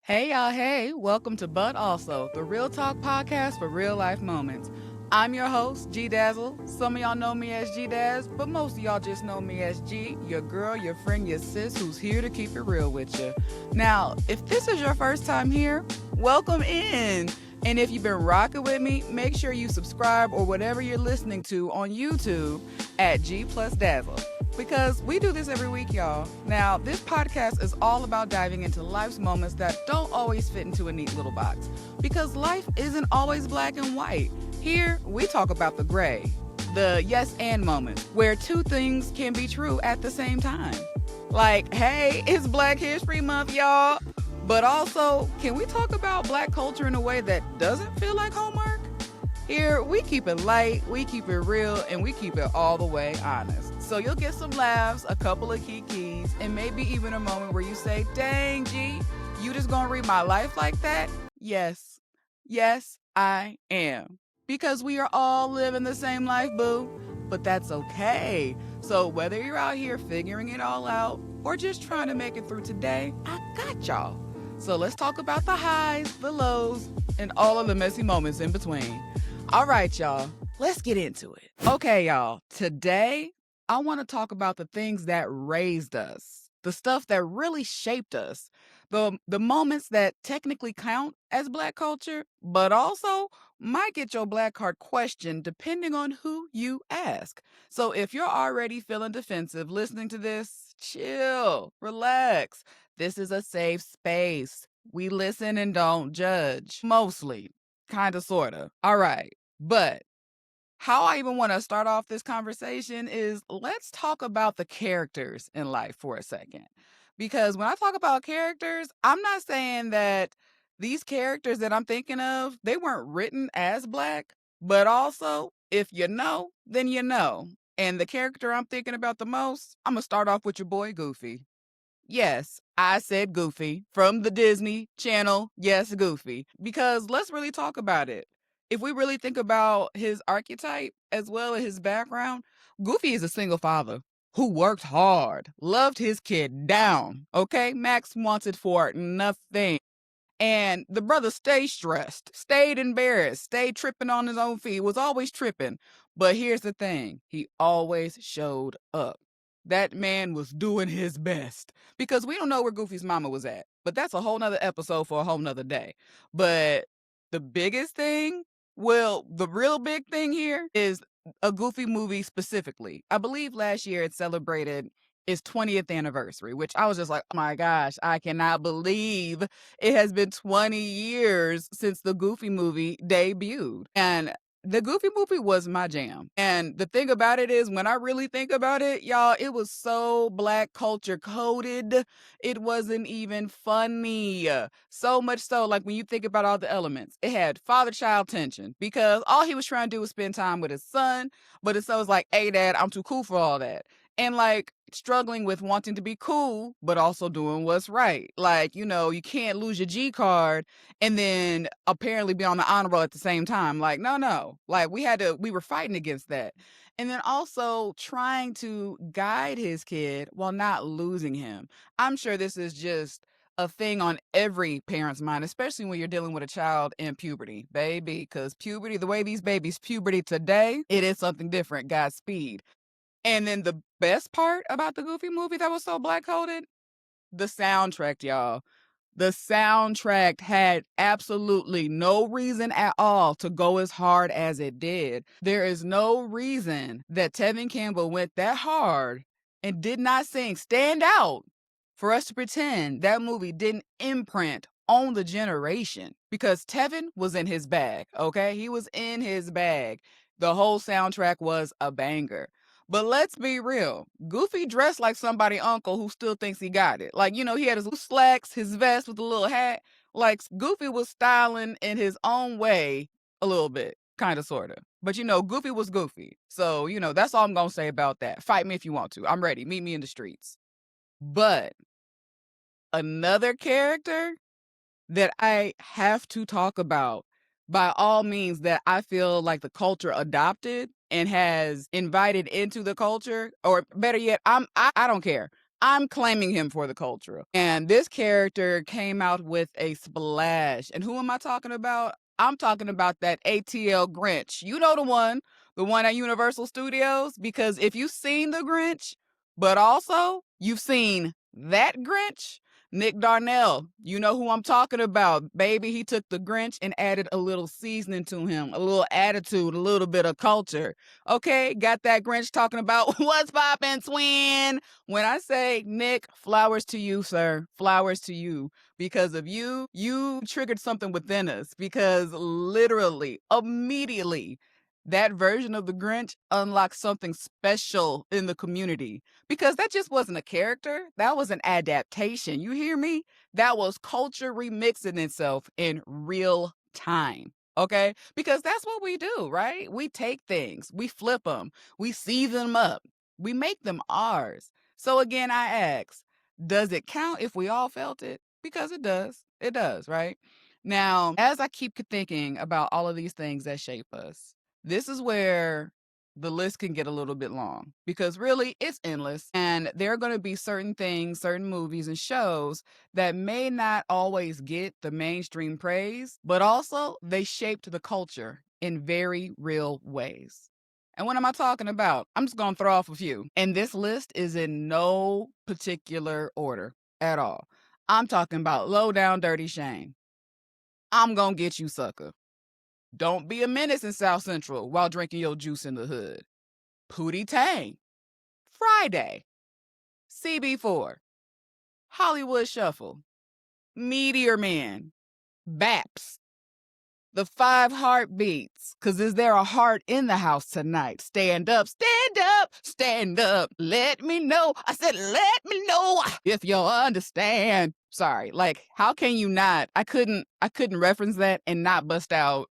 Hey y'all, hey, welcome to But Also, the Real Talk podcast for real life moments. I'm your host, G Dazzle. Some of y'all know me as G Daz, but most of y'all just know me as G, your girl, your friend, your sis, who's here to keep it real with you. Now, if this is your first time here, welcome in. And if you've been rocking with me, make sure you subscribe or whatever you're listening to on YouTube at G plus Dazzle. Because we do this every week, y'all. Now, this podcast is all about diving into life's moments that don't always fit into a neat little box. Because life isn't always black and white. Here, we talk about the gray, the yes and moments, where two things can be true at the same time. Like, hey, it's Black History Month, y'all. But also, can we talk about black culture in a way that doesn't feel like homework? Here, we keep it light, we keep it real, and we keep it all the way honest. So you'll get some laughs, a couple of kikis, and maybe even a moment where you say, dang, G, you just gonna read my life like that? Yes. Yes, I am. Because we are all living the same life, boo. But that's okay. So whether you're out here figuring it all out or just trying to make it through today, I got y'all. So let's talk about the highs, the lows, and all of the messy moments in between. All right, y'all, let's get into it. Okay, y'all, today I want to talk about the things that raised us, the stuff that really shaped us, the moments that technically count as black culture, but also might get your black card questioned depending on who you ask. So if you're already feeling defensive listening to this, chill, relax. This is a safe space. We listen and don't judge. Mostly. Kind of, sort of. All right. But how I even want to start off this conversation is let's talk about the characters in life for a second. Because when I talk about characters, I'm not saying that these characters that I'm thinking of, they weren't written as black, but also if you know, then you know. And the character I'm thinking about the most, I'm going to start off with your boy Goofy. Yes, I said Goofy from the Disney Channel. Yes, Goofy. Because let's really talk about it. If we really think about his archetype as well as his background, Goofy is a single father who worked hard, loved his kid down. Okay, Max wanted for nothing. And the brother stayed stressed, stayed embarrassed, stayed tripping on his own feet, was always tripping. But here's the thing, he always showed up. That man was doing his best because we don't know where Goofy's mama was at. But that's a whole nother episode for a whole nother day. But the biggest thing, well, the real big thing here is a Goofy movie specifically. I believe last year it celebrated its 20th anniversary, which I was just like, oh my gosh, I cannot believe it has been 20 years since the Goofy movie debuted. And the Goofy movie was my jam. And the thing about it is, when I really think about it, y'all, it was so black culture coded. It wasn't even funny. So much so, like when you think about all the elements, it had father-child tension because all he was trying to do was spend time with his son. But it's so it's like, hey, dad, I'm too cool for all that. And like struggling with wanting to be cool, but also doing what's right. Like, you know, you can't lose your G card and then apparently be on the honor roll at the same time. Like, no. Like we were fighting against that. And then also trying to guide his kid while not losing him. I'm sure this is just a thing on every parent's mind, especially when you're dealing with a child in puberty, baby, because puberty, the way these babies puberty today, it is something different. Godspeed. And then the best part about the Goofy movie that was so black coded, the soundtrack, y'all. The soundtrack had absolutely no reason at all to go as hard as it did. There is no reason that Tevin Campbell went that hard and did not sing Stand Out for us to pretend that movie didn't imprint on the generation because Tevin was in his bag, okay? He was in his bag. The whole soundtrack was a banger. But let's be real. Goofy dressed like somebody uncle who still thinks he got it. Like, you know, he had his slacks, his vest with a little hat. Like, Goofy was styling in his own way a little bit, kind of, sort of. But, you know, Goofy was Goofy. So, you know, that's all I'm going to say about that. Fight me if you want to. I'm ready. Meet me in the streets. But another character that I have to talk about by all means that I feel like the culture adopted and has invited into the culture, or better yet, I don't care. I'm claiming him for the culture. And this character came out with a splash. And who am I talking about? I'm talking about that ATL Grinch. You know the one at Universal Studios. Because if you've seen the Grinch, but also you've seen that Grinch, Nick Darnell, you know who I'm talking about. Baby, he took the Grinch and added a little seasoning to him, a little attitude, a little bit of culture. Okay, got that Grinch talking about what's poppin', twin. When I say, Nick, flowers to you, sir, flowers to you. Because of you triggered something within us. Because literally, immediately, that version of the Grinch unlocked something special in the community. Because that just wasn't a character, that was an adaptation. You hear me? That was culture remixing itself in real time. Okay? Because that's what we do, right? We take things, we flip them, we season them up, we make them ours. So again, I ask, does it count if we all felt it? Because it does. It does, right? Now, as I keep thinking about all of these things that shape us, this is where the list can get a little bit long because really it's endless. And there are going to be certain things, certain movies and shows that may not always get the mainstream praise, but also they shaped the culture in very real ways. And what am I talking about? I'm just going to throw off a few. And this list is in no particular order at all. I'm talking about Low Down Dirty Shame. I'm going to get you, sucker. Don't be a menace in South Central while drinking your juice in the hood. Pootie Tang. Friday. CB4. Hollywood Shuffle. Meteor Man. Baps. The 5 heartbeats. Cause is there a heart in the house tonight? Stand up, stand up, stand up. Let me know. I said, let me know if you understand. Sorry, like, how can you not? I couldn't reference that and not bust out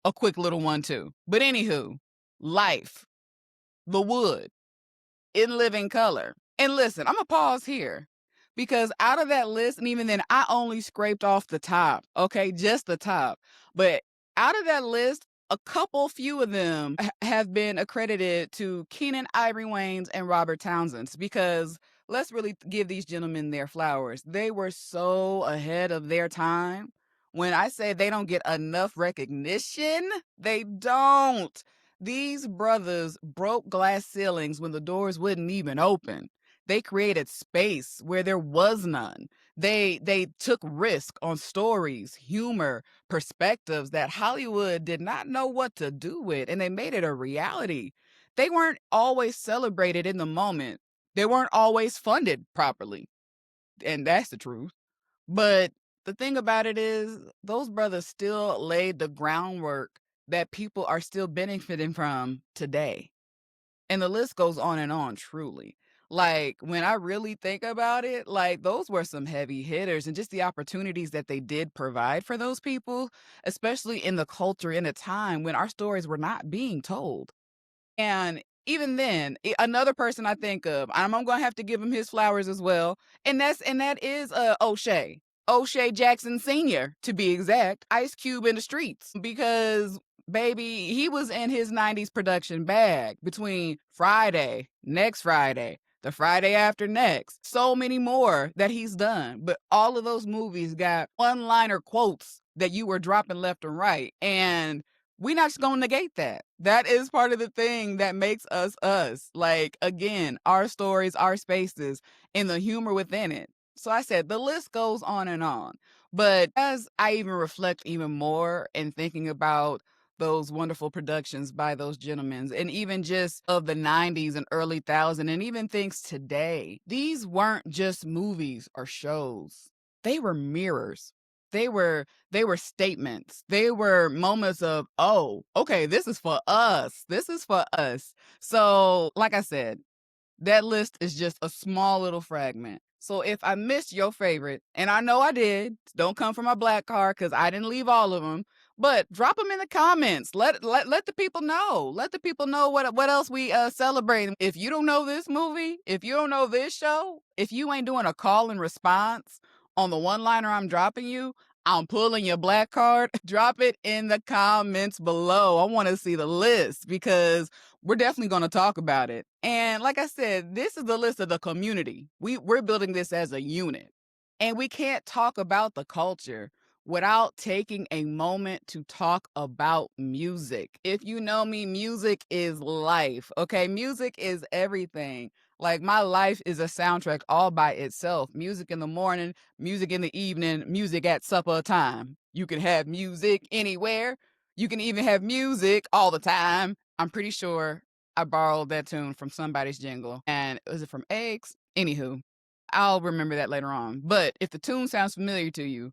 a quick little one too. But anywho, Life, The Wood, In Living Color. And listen, I'm gonna pause here because out of that list, and even then, I only scraped off the top, okay, just the top. But out of that list, a few of them have been accredited to Keenen Ivory Wayans and Robert Townsend's because let's really give these gentlemen their flowers. They were so ahead of their time. When I say they don't get enough recognition, they don't. These brothers broke glass ceilings when the doors wouldn't even open. They created space where there was none. They took risk on stories, humor, perspectives that Hollywood did not know what to do with, and they made it a reality. They weren't always celebrated in the moment. They weren't always funded properly. And that's the truth. But the thing about it is, those brothers still laid the groundwork that people are still benefiting from today. And the list goes on and on, truly. Like, when I really think about it, like, those were some heavy hitters and just the opportunities that they did provide for those people, especially in the culture in a time when our stories were not being told. And even then, another person I think of, I'm gonna have to give him his flowers as well, and that is O'Shea Jackson Sr. to be exact, Ice Cube in the Streets, because baby, he was in his '90s production bag between Friday, Next Friday, the Friday after next, so many more that he's done, but all of those movies got one-liner quotes that you were dropping left and right, and we're not just gonna negate that. That is part of the thing that makes us us. Like, again, our stories, our spaces, and the humor within it. So I said the list goes on and on. But as I even reflect even more in thinking about those wonderful productions by those gentlemen, and even just of the '90s and early 2000s, and even things today, these weren't just movies or shows. They were mirrors. They were statements. They were moments of, oh, okay, this is for us. This is for us. So, like I said, that list is just a small little fragment. So if I missed your favorite, and I know I did, don't come for my black card because I didn't leave all of them. But drop them in the comments. Let the people know. Let the people know what else we celebrate. If you don't know this movie, if you don't know this show, if you ain't doing a call and response on the one-liner I'm dropping you, I'm pulling your black card. Drop it in the comments below. I want to see the list because we're definitely going to talk about it. And like I said, this is the list of the community. We're building this as a unit. And we can't talk about the culture without taking a moment to talk about music. If you know me, music is life. Okay, music is everything. Like my life is a soundtrack all by itself. Music in the morning, music in the evening, music at supper time. You can have music anywhere. You can even have music all the time. I'm pretty sure I borrowed that tune from somebody's jingle. And was it from Eggs? Anywho, I'll remember that later on. But if the tune sounds familiar to you,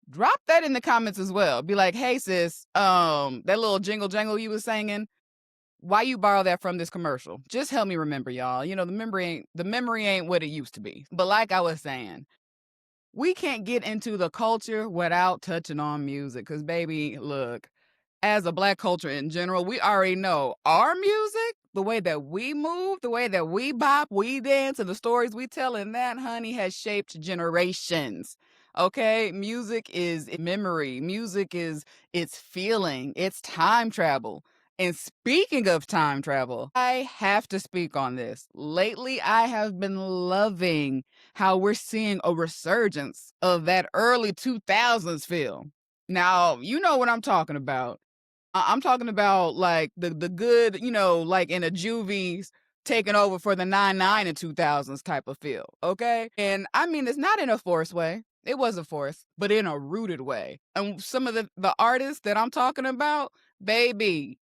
drop that in the comments as well. Be like, hey sis, that little jingle jangle you was singing, why you borrow that from this commercial? Just help me remember, y'all. You know, the memory ain't what it used to be. But like I was saying, we can't get into the culture without touching on music. Cause baby, look, as a black culture in general, we already know our music, the way that we move, the way that we bop, we dance, and the stories we tell, and that, honey, has shaped generations. Okay, music is memory. Music is it's feeling. It's time travel. And speaking of time travel, I have to speak on this. Lately, I have been loving how we're seeing a resurgence of that early 2000s film. Now, you know what I'm talking about. I'm talking about like the good, like in a juvies taking over for the 99 and 2000s type of feel, okay? And I mean, it's not in a forced way. It wasn't forced, but in a rooted way. And some of the artists that I'm talking about, baby,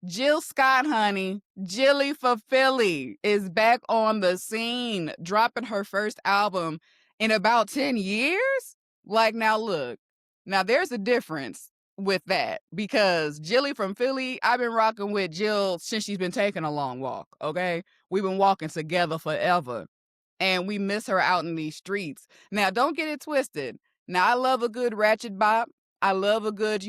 Jill Scott, honey, Jilly for Philly is back on the scene, dropping her first album in about 10 years. Like, now look, now there's a difference with that because Jilly from Philly, I've been rocking with Jill since she's been taking a long walk, okay? We've been walking together forever and we miss her out in these streets. Now, don't get it twisted. Now, I love a good ratchet bop. I love a good,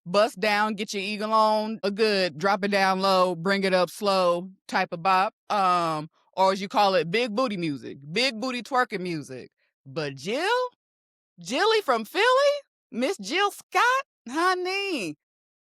bust down, get your eagle on, a good drop it down low, bring it up slow type of bop. Or as you call it, big booty music, big booty twerking music. But Jilly from Philly, Miss Jill Scott, honey,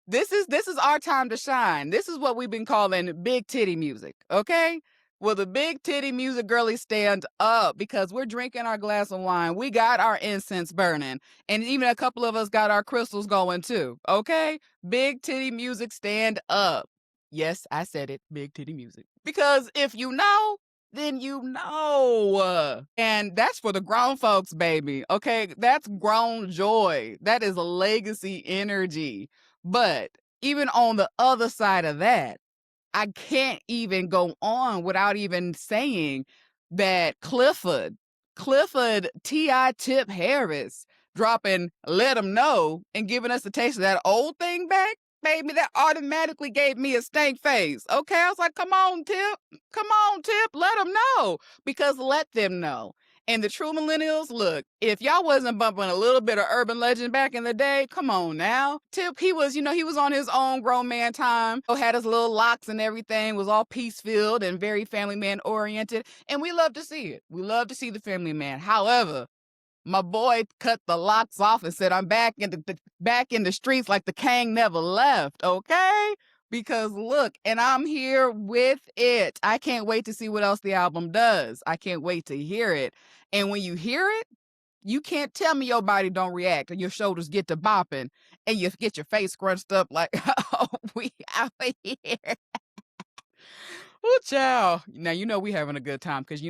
this is our time to shine. This is what we've been calling big titty music, okay? Well, the big titty music girlies stand up because we're drinking our glass of wine. We got our incense burning. And even a couple of us got our crystals going too, okay? Big titty music stand up. Yes, I said it, big titty music. Because if you know, then you know. And that's for the grown folks, baby, okay? That's grown joy. That is legacy energy. But even on the other side of that, I can't even go on without even saying that Clifford T.I. Tip Harris dropping Let 'Em Know and giving us a taste of that old thing back, baby, that automatically gave me a stank face. Okay, I was like, come on, Tip, let them know. Because let them know. And the true millennials, look, if y'all wasn't bumping a little bit of urban legend back in the day, come on now. Tip, he was on his own grown man time, had his little locks and everything, was all peace-filled and very family man oriented. And we love to see it. We love to see the family man. However, my boy cut the locks off and said, I'm back in the streets like the king never left, okay? Because look, and I'm here with it. I can't wait to see what else the album does. I can't wait to hear it. And when you hear it, you can't tell me your body don't react and your shoulders get to bopping and you get your face scrunched up like, oh, we out here. Ooh, child. Now, we having a good time because,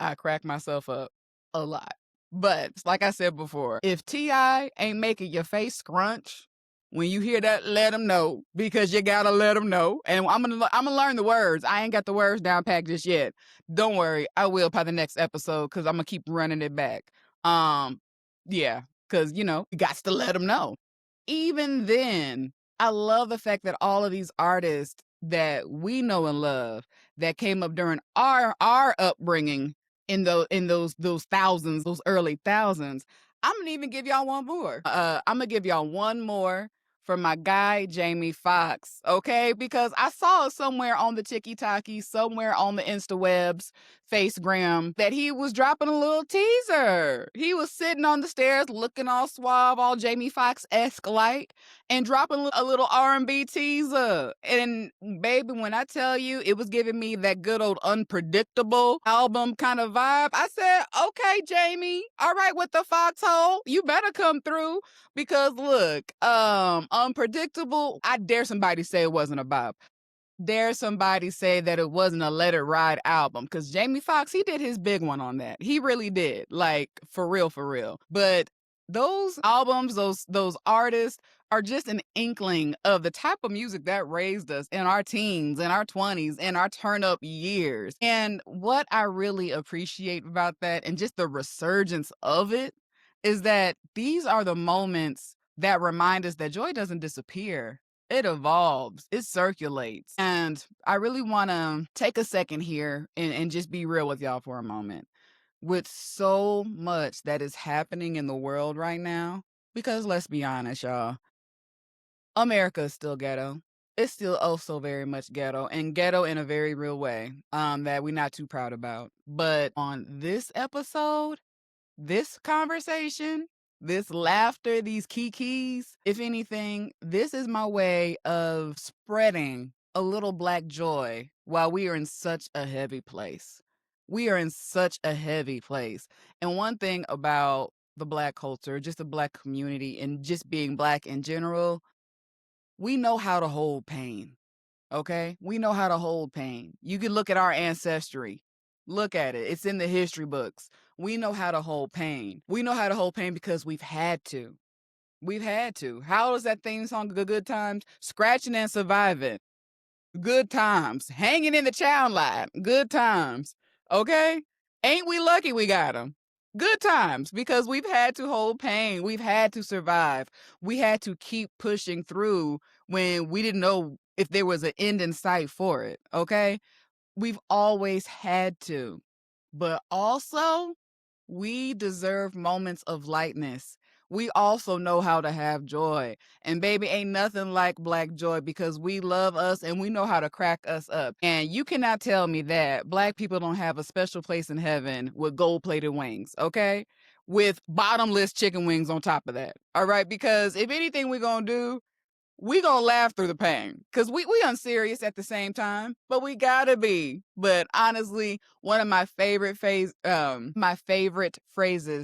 I crack myself up a lot. But like I said before, if T.I. ain't making your face scrunch, when you hear that, let him know because you got to let him know. And I'm going to learn the words. I ain't got the words down packed just yet. Don't worry. I will by the next episode because I'm going to keep running it back. Yeah, because, you got to let him know. Even then, I love the fact that all of these artists that we know and love that came up during our upbringing in those thousands, those early thousands. I'm gonna even give y'all one more. I'm gonna give y'all one more for my guy, Jamie Foxx, okay? Because I saw somewhere on the TikTok, somewhere on the InstaWebs, Facegram, that he was dropping a little teaser. He was sitting on the stairs looking all suave, all Jamie Foxx-esque like, and dropping a little R&B teaser. And baby, when I tell you, it was giving me that good old Unpredictable album kind of vibe. I said, okay, Jamie, all right with the foxhole, you better come through. Because look, Unpredictable, I dare somebody say it wasn't a bop. Dare somebody say that it wasn't a Let It Ride album, because Jamie Foxx, he did his big one on that. He really did, like, for real, for real. But those albums, those artists are just an inkling of the type of music that raised us in our teens, in our 20s, in our turn up years. And what I really appreciate about that, and just the resurgence of it, is that these are the moments that remind us that joy doesn't disappear. It evolves, it circulates. And I really want to take a second here and just be real with y'all for a moment. With so much that is happening in the world right now, because let's be honest, y'all, America is still ghetto. It's still oh so very much ghetto, and ghetto in a very real way, that we're not too proud about. But on this episode, this conversation, this laughter, these kikis, if anything, this is my way of spreading a little Black joy while we are in such a heavy place. We are in such a heavy place. And one thing about the Black culture, just the Black community, and just being Black in general, we know how to hold pain. Okay? We know how to hold pain. You can look at our ancestry. Look at it. It's in the history books. We know how to hold pain. We know how to hold pain because we've had to. We've had to. How is that theme song, The Good Times? Scratching and surviving. Good times. Hanging in the child line. Good times. Okay? Ain't we lucky we got them? Good times, because we've had to hold pain. We've had to survive. We had to keep pushing through when we didn't know if there was an end in sight for it. Okay? We've always had to. But also, we deserve moments of lightness. We also know how to have joy. And baby, ain't nothing like Black joy, because we love us and we know how to crack us up. And you cannot tell me that Black people don't have a special place in heaven with gold-plated wings, okay? With bottomless chicken wings on top of that. All right? Because if anything we're going to do, we gonna laugh through the pain, because we unserious at the same time, but we gotta be. But honestly, one of my favorite phrases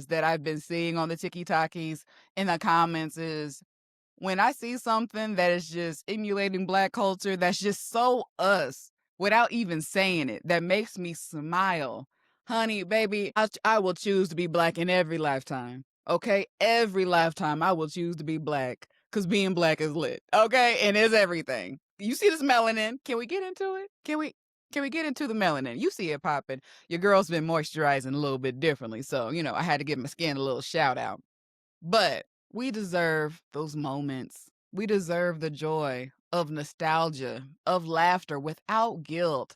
that I've been seeing on the TikTokies in the comments is, when I see something that is just emulating Black culture, that's just so us, without even saying it, that makes me smile. Honey, baby, I will choose to be Black in every lifetime. Okay? Every lifetime I will choose to be Black, because being Black is lit. Okay? And it's everything. You see this melanin? Can we get into it? Can we get into the melanin? You see it popping. Your girl's been moisturizing a little bit differently, so, I had to give my skin a little shout out. But we deserve those moments. We deserve the joy of nostalgia, of laughter without guilt.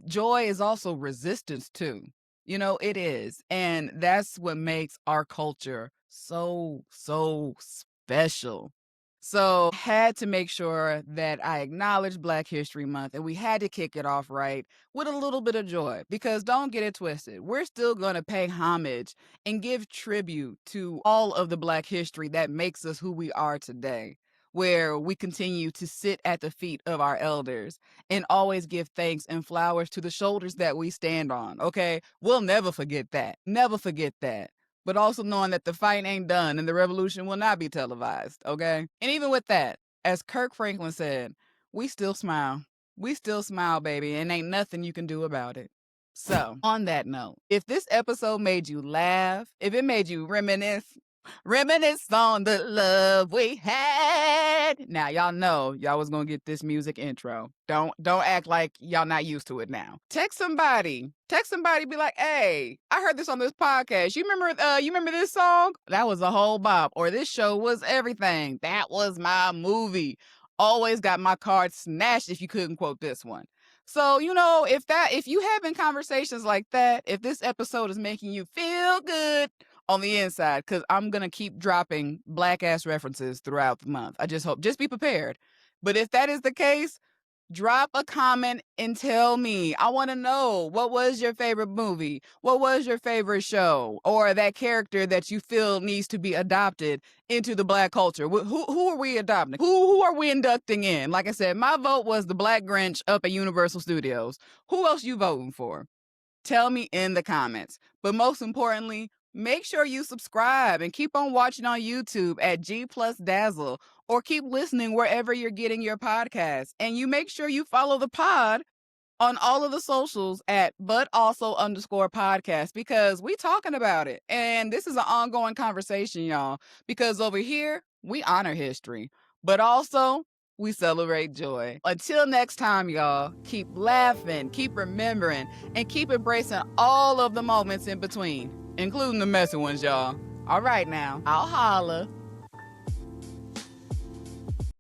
Joy is also resistance too. It is. And that's what makes our culture so, so special. So I had to make sure that I acknowledged Black History Month, and we had to kick it off right with a little bit of joy, because don't get it twisted. We're still going to pay homage and give tribute to all of the Black history that makes us who we are today, where we continue to sit at the feet of our elders and always give thanks and flowers to the shoulders that we stand on. Okay? We'll never forget that. Never forget that. But also knowing that the fight ain't done and the revolution will not be televised, okay? And even with that, as Kirk Franklin said, we still smile. We still smile, baby, and ain't nothing you can do about it. So, on that note, if this episode made you laugh, if it made you reminisce on the love we had. Now y'all know y'all was gonna get this music intro. Don't act like y'all not used to it now. Text somebody, be like, hey, I heard this on this podcast. You remember this song? That was a whole bop. Or this show was everything. That was my movie. Always got my card snatched if you couldn't quote this one. So, if you having conversations like that, if this episode is making you feel good on the inside, because I'm going to keep dropping black ass references throughout the month. I just hope, just be prepared. But if that is the case, drop a comment and tell me. I want to know, what was your favorite movie? What was your favorite show? Or that character that you feel needs to be adopted into the black culture? Who are we adopting? Who are we inducting in? Like I said, my vote was the Black Grinch up at Universal Studios. Who else you voting for? Tell me in the comments. But most importantly, make sure you subscribe and keep on watching on YouTube at G Plus Dazzle, or keep listening wherever you're getting your podcasts. And you make sure you follow the pod on all of the socials at @but_also_podcast, because we talking about it. And this is an ongoing conversation, y'all, because over here we honor history, but also we celebrate joy. Until next time, y'all, keep laughing, keep remembering, and keep embracing all of the moments in between, including the messy ones, y'all. All right now, I'll holla.